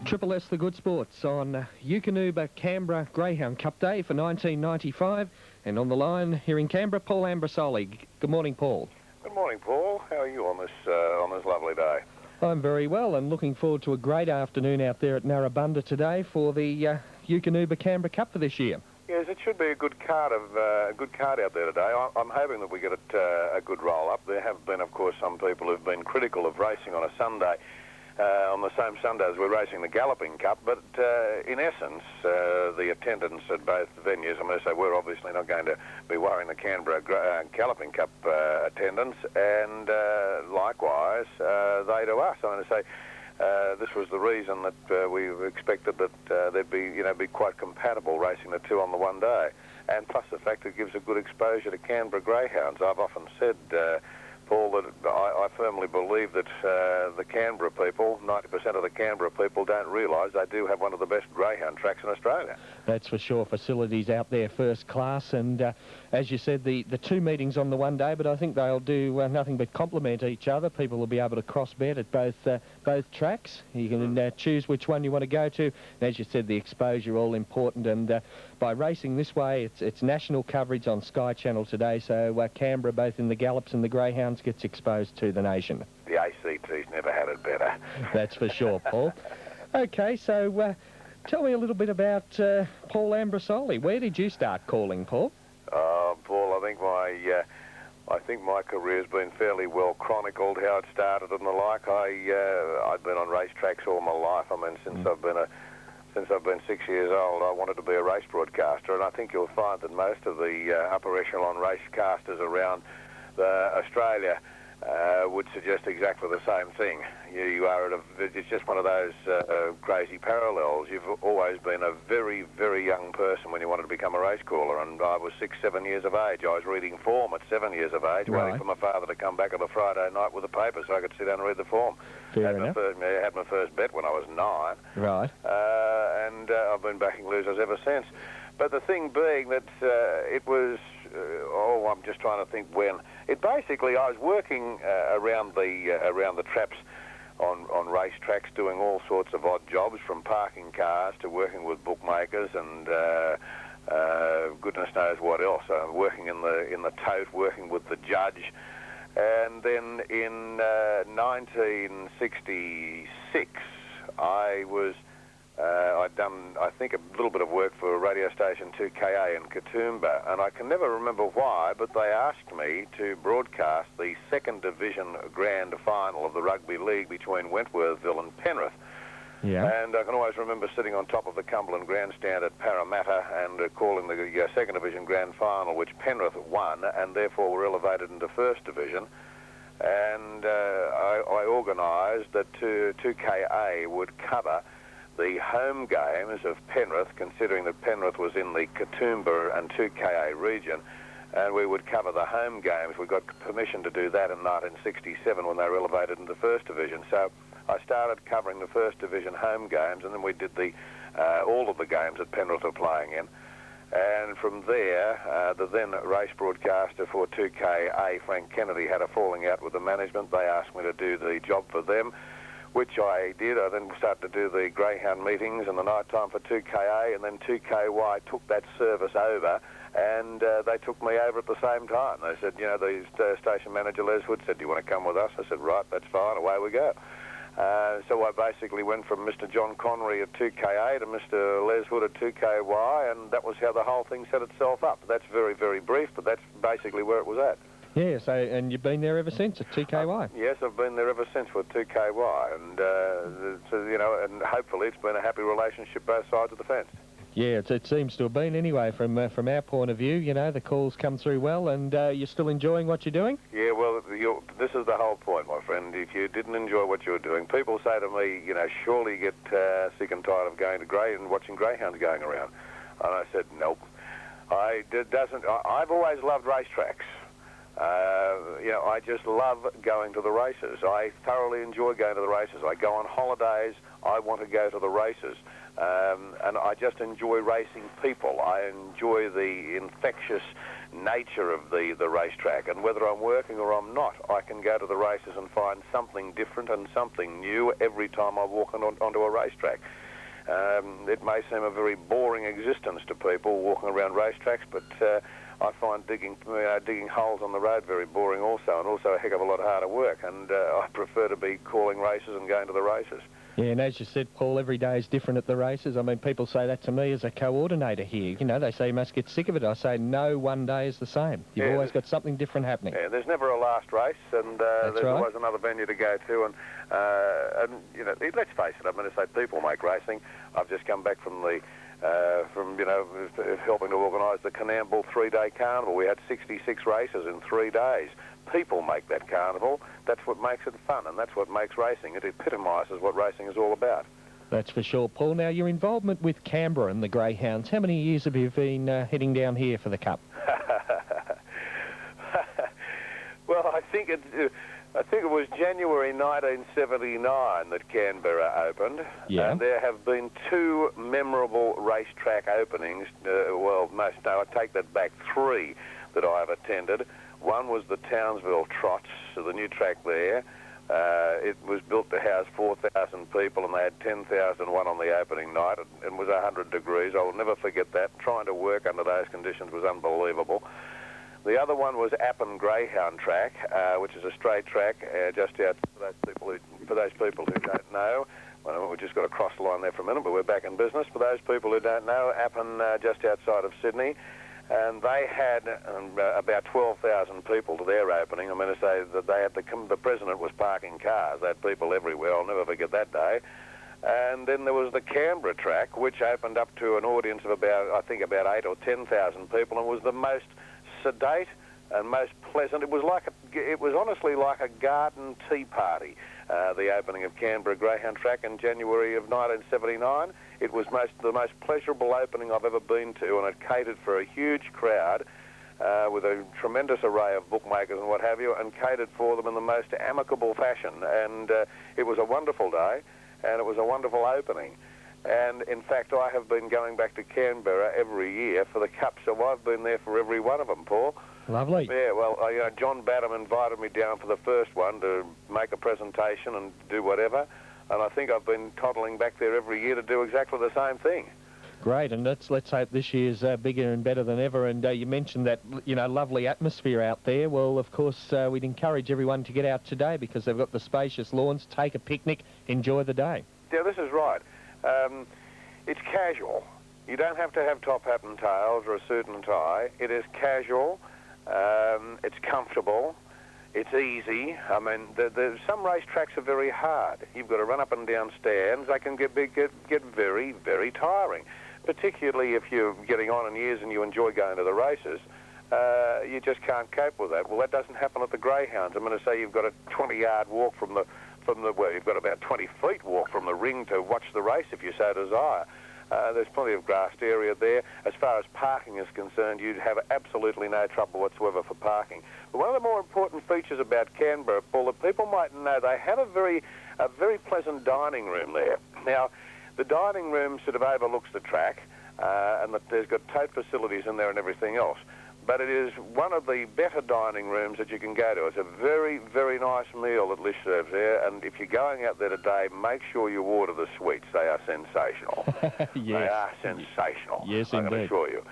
Triple S, the good sports on Eukanuba Canberra Greyhound Cup Day for 1995. And on the line here in Canberra, Paul Ambrosoli. Good morning, Paul. Good morning, Paul. How are you on this lovely day? I'm very well and looking forward to a great afternoon out there at Narrabundah today for the Eukanuba Canberra Cup for this year. Yes, it should be a good card out there today. I'm hoping that we get a good roll up. There have been, of course, some people who've been critical of racing on a Sunday. On the same Sunday as we're racing the Galloping Cup, but in essence, the attendance at both venues, I must say, we're obviously not going to be worrying the Canberra Galloping Cup attendance, and likewise, they to us. I'm going to say this was the reason that we expected that there'd be quite compatible racing the two on the one day, and plus the fact it gives a good exposure to Canberra greyhounds. I've often said, Paul, that I firmly believe that the Canberra people, 90% of the Canberra people, don't realise they do have one of the best greyhound tracks in Australia. That's for sure. Facilities out there first class, and as you said, the two meetings on the one day, but I think they'll do nothing but complement each other. People will be able to cross-bet at both tracks. You can choose which one you want to go to. And as you said, the exposure all important, and by racing this way, it's national coverage on Sky Channel today, so Canberra, both in the Gallops and the Greyhounds, gets exposed to the nation. The ACT's never had it better. That's for sure, Paul. Okay, so tell me a little bit about Paul Ambrosoli. Where did you start calling, Paul? Paul, I think my career's been fairly well chronicled, how it started and the like. I've been on racetracks all my life. I mean, since I've been 6 years old, I wanted to be a race broadcaster, and I think you'll find that most of the upper echelon racecasters around Australia would suggest exactly the same thing. It's just one of those crazy parallels. You've always been a very, very young person when you wanted to become a race caller, and I was 6, 7 years of age. I was reading form at 7 years of age, right, waiting for my father to come back on a Friday night with a paper so I could sit down and read the form. Fair enough. I had my first bet when I was 9. Right. And I've been backing losers ever since. But the thing being that it was, I'm just trying to think when. Basically, I was working around the traps on race tracks, doing all sorts of odd jobs, from parking cars to working with bookmakers and goodness knows what else. Working in the tote, working with the judge, and then in 1966, I'd done, I think, a little bit of work for radio station 2KA in Katoomba, and I can never remember why, but they asked me to broadcast the second division grand final of the rugby league between Wentworthville and Penrith. Yeah. And I can always remember sitting on top of the Cumberland grandstand at Parramatta and calling the second division grand final, which Penrith won, and therefore were elevated into first division. And I organised that 2KA would cover the home games of Penrith, considering that Penrith was in the Katoomba and 2KA region, and we would cover the home games. We got permission to do that in 1967 when they were elevated into First Division. So I started covering the First Division home games, and then we did all of the games that Penrith were playing in. And from there, the then race broadcaster for 2KA, Frank Kennedy, had a falling out with the management. They asked me to do the job for them, which I did. I then started to do the greyhound meetings in the night time for 2KA, and then 2KY took that service over, and they took me over at the same time. They said, the station manager, Les Hood, said, "Do you want to come with us?" I said, "Right, that's fine, away we go." So I basically went from Mr. John Connery at 2KA to Mr. Les Hood at 2KY, and that was how the whole thing set itself up. That's very, very brief, but that's basically where it was at. Yeah, so, and you've been there ever since at 2KY? Yes, I've been there ever since with 2KY, and and hopefully it's been a happy relationship both sides of the fence. Yeah, it seems to have been anyway from our point of view. The calls come through well, and you're still enjoying what you're doing? Yeah, well, this is the whole point, my friend. If you didn't enjoy what you were doing, people say to me, surely you get sick and tired of going to Grey and watching greyhounds going around. And I said, nope. I've always loved racetracks. I just love going to the races. I thoroughly enjoy going to the races. I go on holidays. I want to go to the races. And I just enjoy racing people. I enjoy the infectious nature of the racetrack, and whether I'm working or I'm not, I can go to the races and find something different and something new every time I walk onto a racetrack. It may seem a very boring existence to people walking around racetracks, but I find digging holes on the road very boring also, and also a heck of a lot harder work, and I prefer to be calling races and going to the races. Yeah, and as you said, Paul, every day is different at the races. I mean, people say that to me as a coordinator here. You know, they say you must get sick of it. I say, no, one day is the same. You've always got something different happening. Yeah, there's never a last race, and there's always another venue to go to. And you know, let's face it, I'm going to say people make racing. I've just come back from helping to organise the Canamble 3-day carnival. We had 66 races in 3 days. People make that carnival. That's what makes it fun, and that's what makes racing. It epitomises what racing is all about. That's for sure, Paul. Now, your involvement with Canberra and the Greyhounds, how many years have you been heading down here for the Cup? Well, I think it was January 1979 that Canberra opened. Yeah. And there have been 2 memorable racetrack openings. I take that back, 3 that I have attended. One was the Townsville Trots, so the new track there. It was built to house 4,000 people, and they had 10,001 on the opening night. It was 100 degrees. I will never forget that. Trying to work under those conditions was unbelievable. The other one was Appin Greyhound Track, which is a straight track just out for those people who don't know. Well, we've just got to cross the line there for a minute, but we're back in business. For those people who don't know, Appin just outside of Sydney. And they had about 12,000 people to their opening. I'm going to say that they had the president was parking cars. They had people everywhere. I'll never forget that day. And then there was the Canberra track, which opened up to an audience of about 8 or 10,000 people, and was the most sedate and most pleasant. It was honestly like a garden tea party. The opening of Canberra Greyhound Track in January of 1979. It was the most pleasurable opening I've ever been to, and it catered for a huge crowd with a tremendous array of bookmakers and what have you, and catered for them in the most amicable fashion. And it was a wonderful day, and it was a wonderful opening. And in fact, I have been going back to Canberra every year for the Cup, so I've been there for every one of them, Paul. Lovely. Yeah, well, John Badham invited me down for the first one to make a presentation and do whatever, and I think I've been toddling back there every year to do exactly the same thing. Great, and let's hope this year's bigger and better than ever. And you mentioned that, lovely atmosphere out there. Well, of course, we'd encourage everyone to get out today because they've got the spacious lawns, take a picnic, enjoy the day. Yeah, this is right. It's casual. You don't have to have top hat and tails or a suit and tie. It is casual. It's comfortable. It's easy. I mean, some racetracks are very hard. You've got to run up and down stands. They can get very, very tiring, particularly if you're getting on in years and you enjoy going to the races. You just can't cope with that. Well, that doesn't happen at the Greyhounds. I'm going to say you've got a 20-yard walk you've got about 20 feet walk from the ring to watch the race if you so desire. There's plenty of grassed area there. As far as parking is concerned, you'd have absolutely no trouble whatsoever for parking. But one of the more important features about Canberra, Paul, that people might know, they have a very pleasant dining room there. Now, the dining room sort of overlooks the track, and there's got tote facilities in there and everything else. But it is one of the better dining rooms that you can go to. It's a very, very nice meal that Lish serves there, and if you're going out there today, make sure you order the sweets. They are sensational. Yes. They are sensational. Yes, I indeed. can assure you.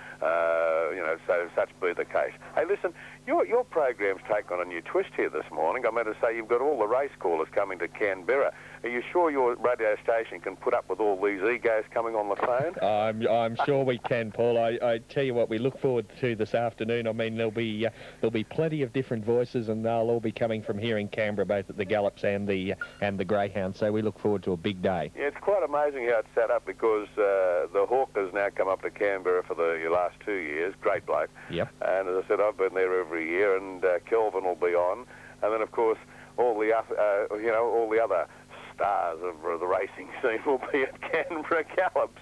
So such be the case. Hey, listen, your program's taken on a new twist here this morning. I meant to say you've got all the race callers coming to Canberra. Are you sure your radio station can put up with all these egos coming on the phone? I'm sure we can, Paul. I tell you what, we look forward to this afternoon. I mean, there'll be plenty of different voices, and they'll all be coming from here in Canberra, both at the Gallops and the Greyhound. So we look forward to a big day. Yeah, it's quite amazing how it's set up because the Hawker's now come up to Canberra for the last 2 years. Great bloke. Yep. And as I said, I've been there every year, and Kelvin will be on, and then of course all the other stars of the racing scene will be at Canberra Gallops.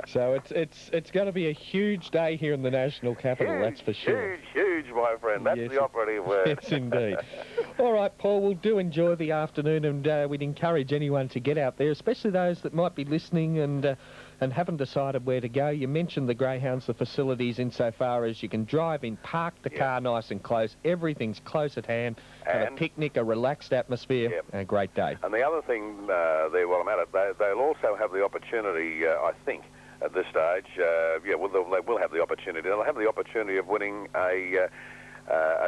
So it's going to be a huge day here in the national capital, that's for sure. Huge, my friend. That's the operative word. Yes, indeed. All right, Paul, we'll do enjoy the afternoon, and we'd encourage anyone to get out there, especially those that might be listening and and haven't decided where to go. You mentioned the greyhounds, the facilities insofar as you can drive in, park the car nice and close. Everything's close at hand. Have a picnic, a relaxed atmosphere, and a great day. And the other thing there, while I'm at it, they'll also have the opportunity, I think, at this stage, they will have the opportunity. They'll have the opportunity of winning a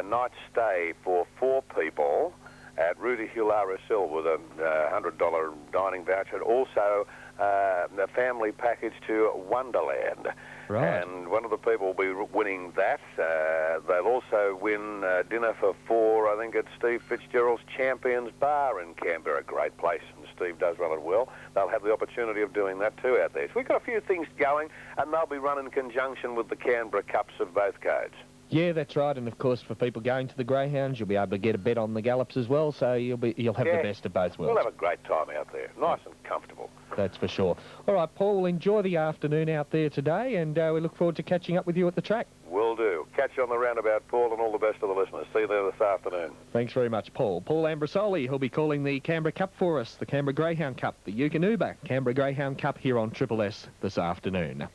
night stay for 4 people at Rudy Hilarosil with a $100 dining voucher. Also, a family package to Wonderland. Right. And one of the people will be winning that. They'll also win dinner for 4, I think, at Steve Fitzgerald's Champions Bar in Canberra. Great place, and Steve does run it well. They'll have the opportunity of doing that too out there. So we've got a few things going, and they'll be run in conjunction with the Canberra Cups of both codes. Yeah, that's right. And of course, for people going to the greyhounds, you'll be able to get a bet on the gallops as well. So you'll have the best of both worlds. We'll have a great time out there. Nice and comfortable. That's for sure. All right, Paul, enjoy the afternoon out there today, and we look forward to catching up with you at the track. Will do. Catch you on the roundabout, Paul, and all the best to the listeners. See you there this afternoon. Thanks very much, Paul. Paul Ambrosoli, he'll be calling the Canberra Cup for us, the Canberra Greyhound Cup, the Eukanuba Canberra Greyhound Cup here on Triple S this afternoon.